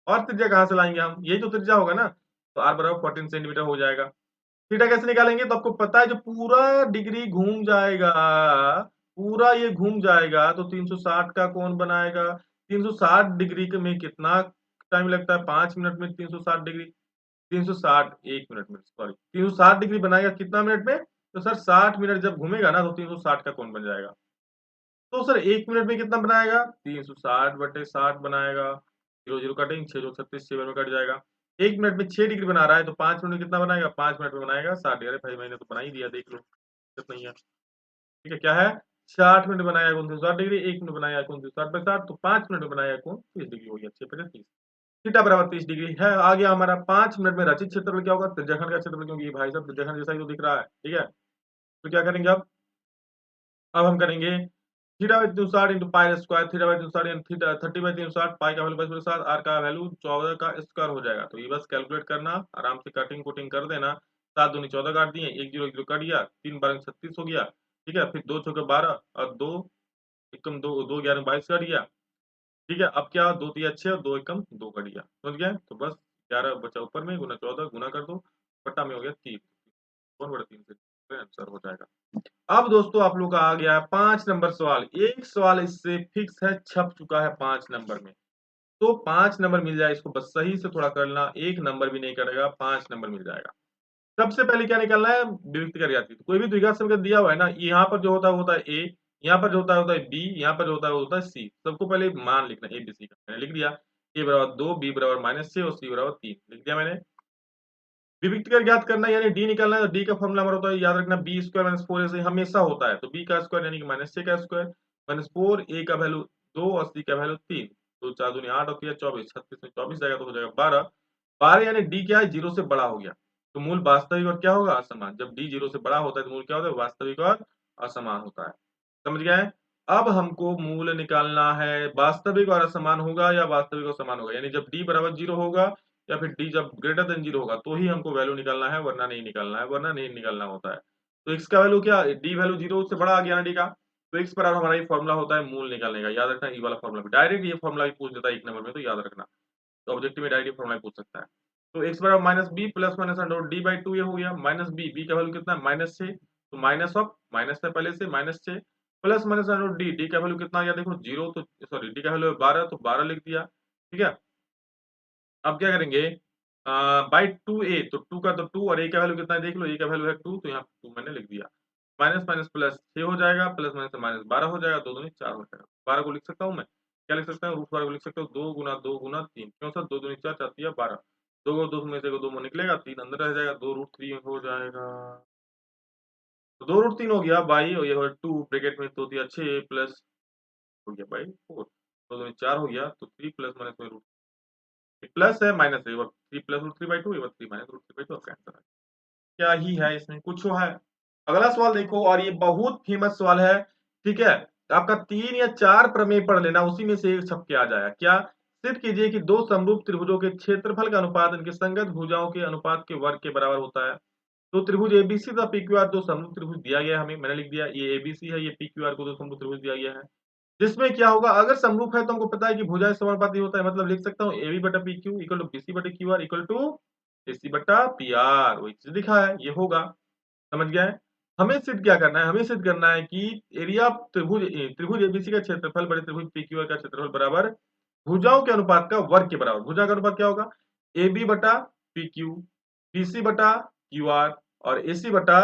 और त्रिज्या कहाँ से लाएंगे हम, यही तो त्रिज्या होगा ना, तो r बराबर 14 सेंटीमीटर हो जाएगा। थीटा कैसे निकालेंगे, तो आपको पता है जो पूरा डिग्री घूम जाएगा, पूरा ये घूम जाएगा तो 360 का कोण बनाएगा। 360 डिग्री में कितना टाइम लगता है, 5 मिनट में 360 डिग्री, 360 1 मिनट में, सॉरी 360 डिग्री बनाएगा कितना मिनट में, तो सर 60 मिनट जब घूमेगा ना तो 360 का कोण बन जाएगा। तो सर 1 मिनट में कितना बनाएगा, 360/60 बनाएगा, 0 0 कटेंगे, 6 2 36, 6 में कट जाएगा। 1 मिनट में 6 डिग्री बना रहा है, तो 5 मिनट में कितना बनाएगा, 5 मिनट में बनाएगा 60 डिग्री। अरे भाई मैंने तो बना ही दिया, देख लो, दिक्कत नहीं है, ठीक है। क्या है, 60 मिनट बनाया कोण 360 डिग्री, 1 मिनट बनाया कोण 360/60, तो 5 मिनट में बनाया कोण 30 डिग्री हो गया, 6 थीटा बराबर 30 डिग्री है। आ गया हमारा 5 मिनट में रचित क्षेत्रफल क्या होगा, त्रिज्याखंड का क्षेत्रफल, क्योंकि ये भाई साहब त्रिज्याखंड जैसा ही तो दिख रहा है, ठीक है। तो क्या करेंगे अब हम करेंगे theta by 360 into pi square, theta by 360 यानी थीटा 30/360, पाई का वैल्यू 5/7, आर का वैल्यू 14 का स्क्वायर हो जाएगा। तो ये बस कैलकुलेट करना, आराम से कटिंग कुटिंग कर देना। 7 दूनी 14 काट दिए, 1 0 1 0 कट गया, 3 12 36 हो गया, ठीक है। फिर 2 चौके 12 और 2 एकम 2 2 11 22 कट गया, ठीक है। अब क्या, 2 3 6 और 2 एकम 2 कट गया, समझ गए। तो बस 11 बचा ऊपर में, गुना 14 गुना कर दो, बट्टा में हो गया 3, कौन बड़ा 3 से आंसर हो जाएगा। अब दोस्तों आप लोग का आ गया है 5 नंबर सवाल। एक सवाल इससे फिक्स है, छप चुका है 5 नंबर में। तो 5 नंबर मिल जाए, इसको बस सही से थोड़ा कर लेना, 1 नंबर भी नहीं कटेगा, 5 नंबर मिल जाएगा। सबसे पहले क्या निकालना है? विभक्त कर जाती है। कोई भी द्विघात समीकरण दिया हुआ है ना, यहाँ पर जो होता है वो होता है ए, यहाँ पर जो होता है बी, यहाँ पर जो होता है वो होता है सी। सबको पहले मान लिखना है एबीसी का। मैंने लिख दिया, ए बराबर 2, बी बराबर -6 और सी बराबर 3 लिख दिया मैंने। विभक्त कर ज्ञात करना है, यानी डी निकालना है। तो डी का फॉर्मूला हमारा होता है, याद रखना, बी स्क्वायर माइनस 4 ऐसे हमेशा होता है। तो बी का स्क्वायर यानी कि -6 का स्क्वायर माइनस 4, ए का वैल्यू 2 और सी का वैल्यू 3। तो 4 दूनी 8 होती है 24, 36 में 24 जाएगा तो हो जाएगा 12। 12 यानी डी क्या है? 0 से बड़ा हो गया। तो मूल वास्तविक और क्या होगा? असमान। जब डी 0 से बड़ा होता है तो मूल क्या होता है? वास्तविक और असमान होता है। समझ गए? अब हमको मूल निकालना है, वास्तविक और असमान होगा या वास्तविक और समान होगा। यानी जब डी बराबर 0 होगा या फिर डी जब ग्रेटर देन 0 होगा तो ही हमको वैल्यू निकालना है, वरना नहीं निकालना है, वरना नहीं निकालना होता है। तो x का वैल्यू क्या? डी वैल्यू 0 से बड़ा आ गया ना डी का। तो x बराबर हमारा ये फॉर्मूला होता है मूल निकालने का। याद रखना, ये वाला फॉर्मूला भी डायरेक्ट ये फॉर्मूला भी पूछ देता है 1 नंबर में, तो याद रखना। तो ऑब्जेक्टिव में डायरेक्ट फॉर्मूला पूछ सकता है। तो x बराबर minus B plus minus under D by 2 ये हो गया। माइनस बी, बी का वैल्यू कितना है? -6। तो माइनस ऑफ माइनस है पहले से -6 plus minus under D, D का वैल्यू कितना आ गया? देखो 0, तो सॉरी डी का वैल्यू 12, तो 12 लिख दिया। ठीक है। अब क्या करेंगे? बाई 2a, तो 2 का तो 2 और a का वैल्यू कितना है देख लो, a का वैल्यू है 2, तो यहाँ 2 मैंने लिख दिया। माइनस माइनस प्लस 6 हो जाएगा, प्लस माइनस माइनस 12 हो जाएगा, 2 दूनी 4 हो जाएगा। 12 को लिख सकता हूँ मैं, क्या लिख सकता हूँ? रूट 12 को लिख सकता हूँ 2 गुना 2 गुना 3, क्यों सर? 2 दूनी 4, 4 तिया 12। 2 में से 2 निकलेगा, 3 अंदर रह जाएगा, 2 रूट 3 हो जाएगा। तो 2 रूट 3 हो गया बाई, और ये हो 2 ब्रैकेट में, तो दिया 6 प्लस हो गया बाई 4। 2 दूनी 4 हो गया, तो 3 प्लस माइनस में रूट प्लस है माइनस है, 3 plus root 3 by 2, 3 minus root 3 by 2 आपका आंसर है। क्या ही है इसमें? कुछ है। अगला सवाल देखो, और ये बहुत फेमस सवाल है। ठीक है, आपका 3 या 4 प्रमेय पढ़ लेना, उसी में से एक छप के आ जाएगा। क्या? सिद्ध कीजिए कि दो समरूप त्रिभुजों के क्षेत्रफल का अनुपात इनके संगत भुजाओं के अनुपात के वर्ग के बराबर होता है। तो त्रिभुज एबीसी तथा पीक्यूआर दो समरूप त्रिभुज दिया गया है हमें, मैंने लिख दिया ये एबीसी है, ये पीक्यूआर को दो समरूप त्रिभुज दिया गया है। जिसमें क्या होगा? अगर समरूप है तो हमको पता है कि भुजाएं समानुपाती होता है, मतलब लिख सकता हूँ AB बटा PQ इक्वल टू BC बटा QR इक्वल टू AC बटा PR। वही चीज लिखा है, ये होगा। समझ गए? हमें सिद्ध क्या करना है? हमें सिद्ध करना है कि एरिया त्रिभुज ABC का क्षेत्रफल बड़े त्रिभुज PQR का क्षेत्रफल बराबर भुजाओं के अनुपात का वर्ग के बराबर। भुजा का अनुपात क्या होगा? AB बटा PQ, BC बटा QR और AC बटा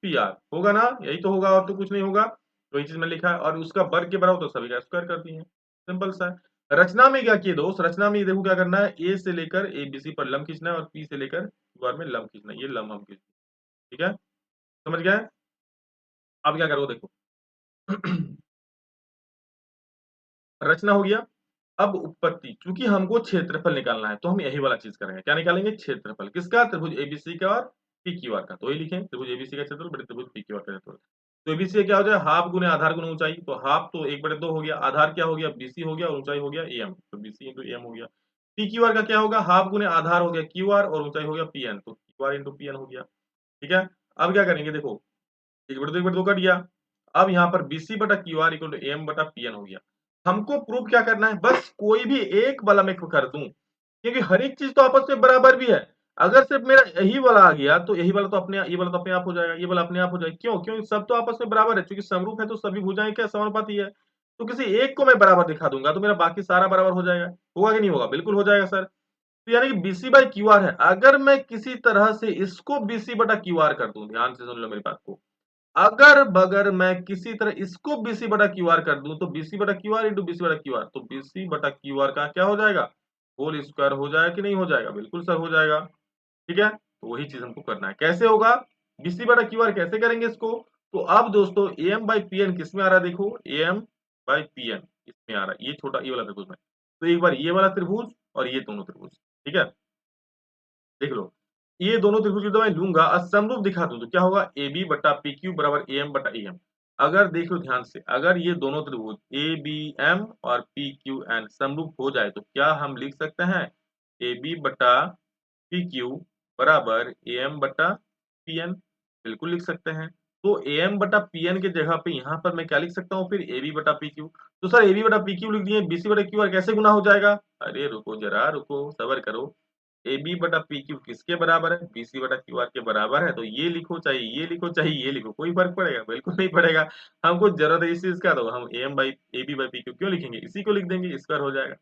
PR होगा ना? यही तो होगा, और तो कुछ नहीं होगा। वही चीज में लिखा है, और उसका वर्ग के बराबर तो सभी का स्क्वायर कर दिए। सिंपल सा है। रचना में क्या किए दोस्त? रचना में ये देखो क्या करना है, ए से लेकर एबीसी पर लंब खींचना है और पी से लेकर क्यूआर में लंब खींचना है। ये लंब हम खींचते हैं। ठीक है, समझ गए? अब क्या करो देखो। रचना हो गया। अब उत्पत्ति, क्योंकि हमको क्षेत्रफल निकालना है तो हम यही वाला चीज करेंगे। क्या निकालेंगे? क्षेत्रफल किसका? त्रिभुज एबीसी का और पीक्यूआर का। तो वही लिखें, त्रिभुज एबीसी का क्षेत्रफल बटे त्रिभुज पीक्यूआर का क्षेत्रफल। तो एबीसी क्या हो जाए? हाफ गुने आधार गुने ऊंचाई। तो हाफ तो 1/2 हो गया, आधार क्या हो गया? बीसी हो गया, और ऊंचाई हो गया एम, तो बीसी इंटू एम हो गया। पीक्यूआर का क्या होगा? हाफ गुने आधार हो गया क्यूआर, और ऊंचाई हो गया पीएन, तो क्यूआर इंटू पीएन हो गया। ठीक है, अब क्या करेंगे देखो, 1/2 कट गया। अब यहाँ पर बीसी बटा Q R equal to M बटा पी एन हो गया। हमको प्रूफ क्या करना है? बस कोई भी एक वाला मैं कर दूं, क्योंकि हर एक चीज तो आपस में बराबर भी है। अगर सिर्फ मेरा यही वाला आ गया तो यही वाला तो अपने, ये वाला तो अपने आप हो जाएगा, ये वाला अपने आप हो जाएगा। क्यों? क्योंकि सब तो आपस में बराबर है, क्योंकि समरूप है तो सभी भुजाएं क्या समानुपाती है। तो किसी एक को मैं बराबर दिखा दूंगा तो मेरा बाकी सारा बराबर हो जाएगा। होगा कि नहीं होगा? बिल्कुल हो जाएगा सर। तो यानी कि बीसी बाई क्यू आर है, अगर मैं किसी तरह से इसको बीसी बटा क्यू आर कर दूं, ध्यान से सुन लो मेरी बात को। अगर बगर मैं किसी तरह इसको बीसी बटा क्यू आर कर दूं, तो बीसी बटा क्यू आर इंटू बीसी बटा क्यू आर, तो बीसी बटा क्यू आर का क्या हो जाएगा? होल स्क्वायर हो जाएगा कि नहीं हो जाएगा? बिल्कुल सर हो जाएगा। ठीक है, तो वही चीज हमको करना है। कैसे होगा? बीसी बटा क्यू आर कैसे करेंगे इसको? तो अब दोस्तों एम बाई पी एन किस में आ रहा है? देखो एम बाई पी एन इसमें आ रहा है, ये छोटा ये वाला त्रिभुज में। तो एक बार ये वाला त्रिभुज और ये दोनों त्रिभुज, ठीक है, देख लो। ये दोनों त्रिभुज की तो मैं लूंगा, असमरूप दिखा दूं तो क्या होगा? ए बी बटा पी क्यू बराबर ए एम बटा ए एम। अगर देख लो ध्यान से, अगर ये दोनों त्रिभुज ए बी एम और पी क्यू एन समरूप हो जाए तो क्या हम लिख सकते हैं? ए बी बटा पी क्यू बराबर ए एम बटा पी एन। बिल्कुल लिख सकते हैं। तो ए एम बटा पी एन की जगह पे यहाँ पर मैं क्या लिख सकता हूँ फिर? ए बी बटा पी क्यू। तो सर ए बी बटा पी क्यू लिख दिए, बीसी बटा क्यू आर कैसे गुना हो जाएगा? अरे रुको जरा, रुको, सबर करो। ए बी बटा पी क्यू किसके बराबर है, बीसी बटा क्यू आर के बराबर है। तो ये लिखो चाहे ये लिखो चाहे ये लिखो, कोई फर्क पड़ेगा, बिल्कुल नहीं पड़ेगा। हमको जरूरत है इस चीज का, तो हम A M by A B by P Q क्यों लिखेंगे, इसी को लिख देंगे, स्क्वायर हो जाएगा।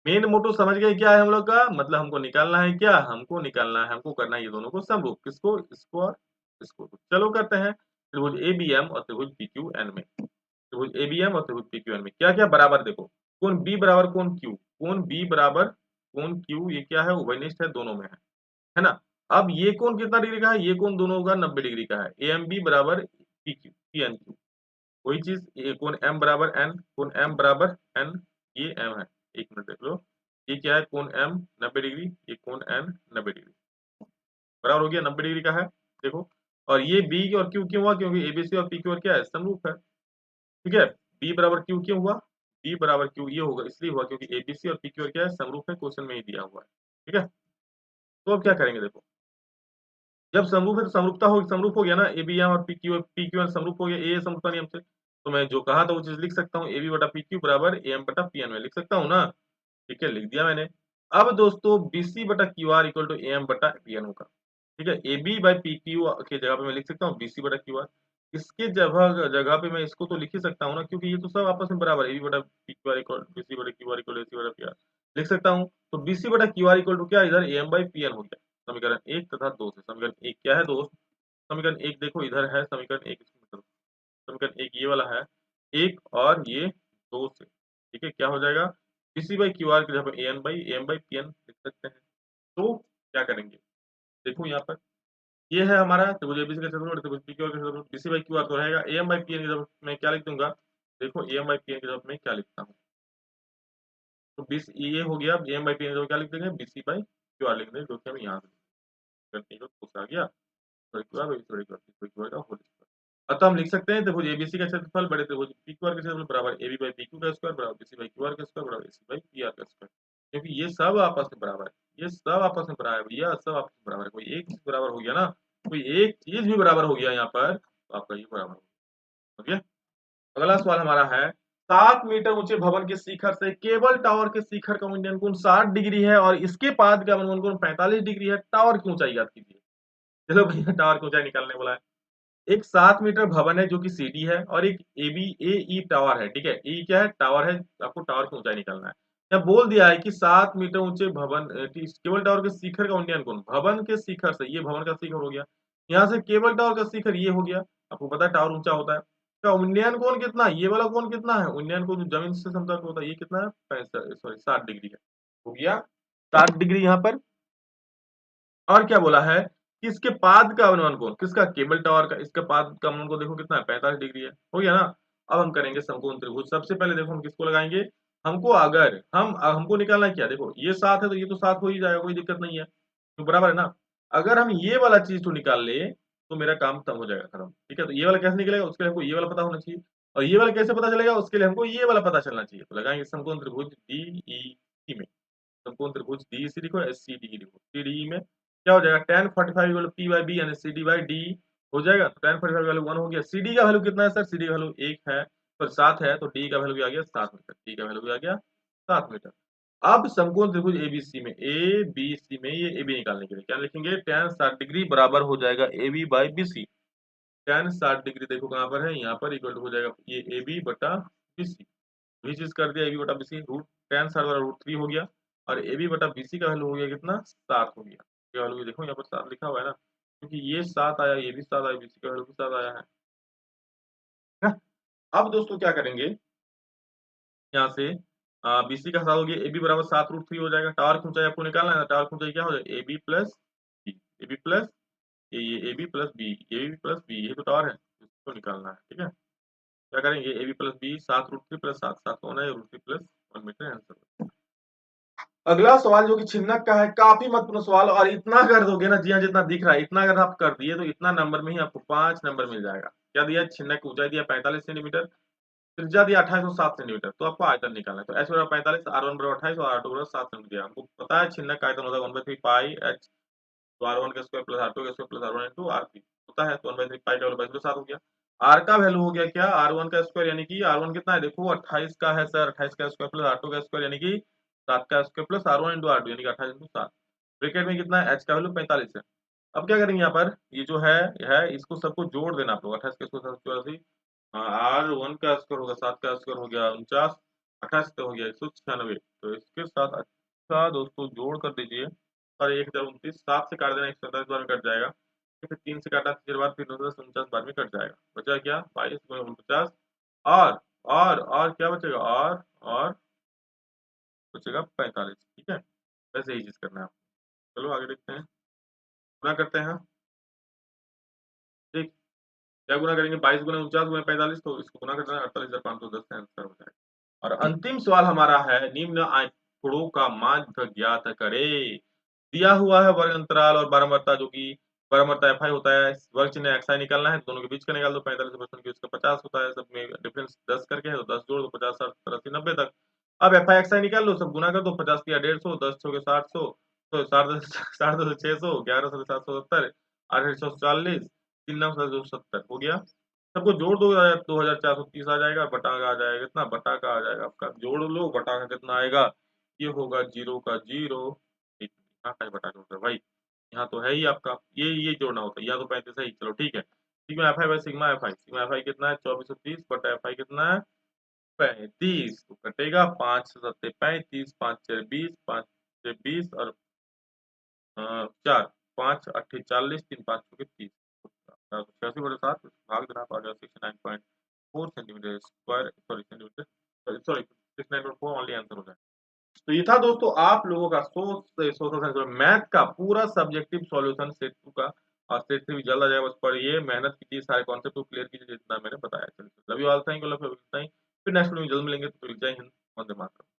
मेन मोटो समझ गए क्या है हम लोग का, मतलब हमको निकालना है क्या, हमको निकालना है, हमको करना है ये दोनों को समरूप, किसको, इसको और इसको। तो चलो करते हैं। त्रिभुज ए बी एम और त्रिभुज पी क्यू एन में, त्रिभुज ए बी एम और त्रिभुज पी क्यू एन में क्या क्या बराबर, देखो कोण बी बराबर कोण क्यू, कोण बी बराबर कोण क्यू, ये क्या है, उभयनिष्ठ है, दोनों में है ना। अब ये कोण कितना डिग्री का है, ये कोण दोनों का 90 डिग्री का है। ए एम बी बराबर P Q P N Q, वही चीज, ये कोण एम बराबर एन, कोण एम बराबर एन, ये एम है, एक मिनट देख लो, ये क्या है, कोण एम 90 डिग्री, ये कोण एन 90 डिग्री, बराबर हो गया, 90 डिग्री का है, देखो। और ये बी और क्यू क्यों हुआ, क्योंकि एबीसी और पी क्यू और क्या है, समरूप है, ठीक है। बी बराबर क्यू क्यों हुआ, बी बराबर क्यू ये होगा, इसलिए हुआ क्योंकि एबीसी और पी क्यू और क्या है, समरूप है, क्वेश्चन में ही दिया हुआ है, ठीक है। तो अब क्या करेंगे, देखो जब समरूप है तो समरूप हो गया ना, ए बी एम और पी क्यू एन समरूप हो गया, ए समरूपता नियम से। तो मैं जो कहा था वो चीज लिख सकता हूँ, ए बी बटा पी क्यू बराबर ए एम बटा पी एन में लिख सकता हूँ ना, ठीक है, लिख दिया मैंने। अब दोस्तों बी सी बटा Q R equal to A M बटा पी एन होगा, ठीक है। A B by P Q के जगह पे मैं लिख सकता हूँ बी सी बटा क्यू आर, इसके जगह जगह पे मैं इसको तो लिख ही सकता हूँ ना, क्योंकि ये तो सब आपस में बराबर है, ए बी बटा P Q R equal B C बटा Q R equal A C बटा पी आर लिख सकता हूँ। तो बी सी बटा क्यू आर इक्वल टू क्या, इधर A M by P N हो गया, समीकरण एक तथा दो से। समीकरण एक क्या है दोस्त, समीकरण एक देखो इधर है, समीकरण एक, समीकरण एक ये वाला है, एक और ये दो से, ठीक है, क्या हो जाएगा, पीसी बाई क्यू आर की जगह A M by P N लिख सकते हैं। तो क्या करेंगे, देखो यहाँ पर ये है हमारा त्रिभुज एबीसी का क्षेत्रफल, त्रिभुज पी क्यू आर का क्षेत्रफल, पीसी बाई क्यू आर तो रहेगा, A M by P N की जगह मैं क्या लिख दूंगा, देखो A M by P N की जगह मैं क्या लिखता हूँ, तो बीस ये हो गया, A M by P N की जगह क्या लिख देंगे, बीसी बाई क्यू आर लिख देंगे, जो कि हम यहाँ से आ गया, अतः हम लिख सकते हैं त्रिभुज एबीसी का क्षेत्रफल बड़े त्रिभुज पीक्यूआर के क्षेत्रफल बराबर एबी बाई पीक्यू का स्क्वायर बराबर बीसी बाई क्यूआर का स्क्वायर बराबर एसी बाई पीआर का स्क्वायर, क्योंकि ये सब आपस में बराबर है, ये सब आपस में बराबर है भैया, सब आपस में बराबर है, कोई एक चीज बराबर हो गया ना, कोई एक चीज भी बराबर हो गया यहाँ पर, तो आपका ये बराबर हो गया। अगला सवाल हमारा है, 7 मीटर ऊंचे भवन के शिखर से केबल टावर के शिखर का उन्नयन कोण 60 डिग्री है और इसके पाद का अवनमन कोण 45 डिग्री है, टावर की ऊंचाई ज्ञात कीजिए। चलो भैया टावर की ऊंचाई निकालने बोला है। एक 7 मीटर भवन है जो कि सीडी है, और एक A B A E tower है, ठीक है, ई क्या है, टावर है, आपको टावर की ऊंचाई निकालना है। यहाँ बोल दिया है कि 7 मीटर ऊंचे भवन केबल टावर के शिखर का उन्नयन कोण, भवन के शिखर से, ये भवन का शिखर हो गया, यहाँ से केबल टावर का शिखर ये हो गया, आपको पता है टावर ऊंचा होता है, का उन्नयन कोण कितना, ये वाला कोण कितना है, उन्नयन कोण जो जमीन से समतल पे होता है, ये कितना है, 65 सॉरी 60 डिग्री है, हो गया 60 डिग्री यहाँ पर। और क्या बोला है कि इसके पाद का अनुमान कोण, किसका, केबल टावर का, इसका पाद का अनुमान को देखो कितना है, 45 डिग्री है, हो गया ना। अब हम करेंगे समकोण त्रिभुज, सबसे पहले देखो हम किसको लगाएंगे, हमको अगर हमको निकालना है क्या, देखो ये 7 है तो ये तो 7 हो ही जाएगा, कोई दिक्कत नहीं है, तो बराबर है ना। अगर हम ये वाला चीज तो निकाल ले तो मेरा काम खत्म हो जाएगा, खत्म, ठीक है। तो ये वाला कैसे निकलेगा, उसके लिए हमको ये वाला पता होना चाहिए, और ये वाला कैसे पता चलेगा, उसके लिए हमको ये वाला पता चलना चाहिए। तो लगाएंगे समकोण त्रिभुज डी ई सी में, समकोण त्रिभुज डीईसी लिखो, एससीडी लिखो, सीडीई में क्या हो जाएगा, tan 45 equal P by B यानी सी डी बाई डी हो जाएगा। तो tan 45 वैल्यू 1 हो गया, सीडी का वैल्यू कितना है सर, सीडी का वैल्यू 1 है, तो 7 है, तो डी का वैल्यू भी आ गया 7 मीटर, डी का वैल्यू भी आ गया 7 मीटर। अब समकोण त्रिभुज एबीसी में, ए बी सी में ये ए बी निकालने के लिए क्या लिखेंगे, tan 60 डिग्री बराबर हो जाएगा ए B by B C, tan 60 degree देखो कहाँ पर है, यहाँ पर इक्वल टू हो जाएगा ये ए बी बटा बी सी, वही चीज कर दिया, ए बी बटा बी सी, रूट tan 60 वाला √3 हो गया, और ए बी बटा बी सी का वैल्यू हो गया कितना, 7 हो गया, ये वैल्यू देखो यहाँ पर 7 लिखा हुआ है ना, क्योंकि ये 7 आया, ये भी 7 आया, बीसी का वैल्यू भी 7 आया है ना? अब दोस्तों क्या करेंगे, यहाँ से बीसी का 7 हो गया, ए बी बराबर 7 √3 हो जाएगा, टावर की ऊंचाई आपको निकालना है, टावर की ऊंचाई क्या हो जाएगा, A B plus b, a B plus ये a B plus b, a B plus b, ये तो टावर है, इसको निकालना है, ठीक है। क्या करेंगे, A B plus B 7 √3 plus 7, 7 होना है, √3 प्लस 1 मीटर आंसर। अगला सवाल जो कि छिन्नक का है, काफी महत्वपूर्ण सवाल, और इतना कर दोगे ना, जी हाँ जितना दिख रहा है इतना अगर आप कर दिए तो इतना नंबर में ही आपको 5 नंबर मिल जाएगा। क्या दिया, छिन्नक की ऊंचाई दिया 45 सेंटीमीटर, त्रिज्या दिया 2807 सेंटीमीटर, तो आपको आयतन निकालना है। तो एच बराबर 45, आर वन बराबर 28 और आर टू बराबर 7 सेंटीमीटर दिया। हमको पता है छिन्नक का आयतन होता है 1/3 पाई एच, तो आर वन का स्क्वायर प्लस आर टू का square plus R one into R three होता है, तो 1/3 पाई का वैल्यू 7 हो गया। आर का वैल्यू हो गया क्या, आर वन का स्क्वायर यानी कि आर वन कितना है, देखो 28 का है सर, 28 का स्क्वायर प्लस आर टू का स्क्वायर यानी कि 7 का square plus R one into R two यानी कि 28 इंटू 7, ब्रैकेट में कितना है, एच का वैल्यू 45 है। अब क्या करेंगे यहाँ पर, ये जो है इसको सबको जोड़ देना आप लोग, 28 के इसको 784, आर वन का स्क्वायर होगा, 7 का स्क्वायर हो गया 49, 28 का हो गया 196, तो इसके साथ अच्छा दोस्तों जोड़ कर दीजिए, और 1029, 7 से काट देना 147 बार में कट जाएगा, फिर 3 से काटा, फिर बाद फिर 49 बार में कट जाएगा, बचा क्या 22 गुणे 49, और और क्या बचेगा, और बचेगा 45, ठीक है। वैसे ही चीज करना है। चलो आगे देखते हैं, गुना करते हैं, ठीक। क्या गुना करेंगे, 22 गुना 49 गुना 45, तो इसको गुना करना है, 48,510 का आंसर हो जाएगा। और अंतिम सवाल हमारा है, निम्न आंकड़ों का माध्य ज्ञात करे। दिया हुआ है वर्ग अंतराल और बारंबारता, जो कि बारंबारता एफ आई होता है, वर्ग चिन्ह एक्स आई निकालना है, दोनों के बीच का निकाल दो, 45% की उसका 50 होता है, सब में डिफरेंस 10 करके है, तो 10 जोड़ दो, 50 60 70 80 90 तक। अब एफ आई एक्स आई निकाल लो, सब गुना कर दो, 50 किया 150, 10 छो के 60 तो 60 600, 11 से 770, 8 140, 3 9 770 हो गया। सबको जोड़ दो, 2430 आ जाएगा, बटा का आ जाएगा कितना, बटा का आ जाएगा आपका, जोड़ लो, बटा का कितना आएगा, ये होगा 0 का 0, यहाँ का बटा जोड़ दो भाई, यहाँ तो है ही आपका, ये जोड़ना होता है, यहाँ तो 35 है ही, चलो ठीक है। Sigma F I by sigma F I कितना है, 2430 बटा एफ आई कितना है 35, तो कटेगा 5 से 7 35, 5 6 20, 5 6 20 और 4 5 8 40, 3 5 के 30, 86/7 भाग देना, तो आ जाएगा 69.4 centimetre square, sorry centimetre, sorry 69.4 only answer हो जाएगा। तो ये था दोस्तों आप लोगों का सोशल साइंस और मैथ का पूरा सब्जेक्टिव सॉल्यूशन सेट 2 का, और सेट 3 भी जल्द आ जाएगा, बस पढ़िए, मेहनत कीजिए, सारे कॉन्सेप्ट को क्लियर कीजिए जितना मैंने बताया। चलिए love you all, thank you, फिर नेक्स्ट वीडियो में जल्द मिलेंगे, तो जय हिंद, वंदे मातरम।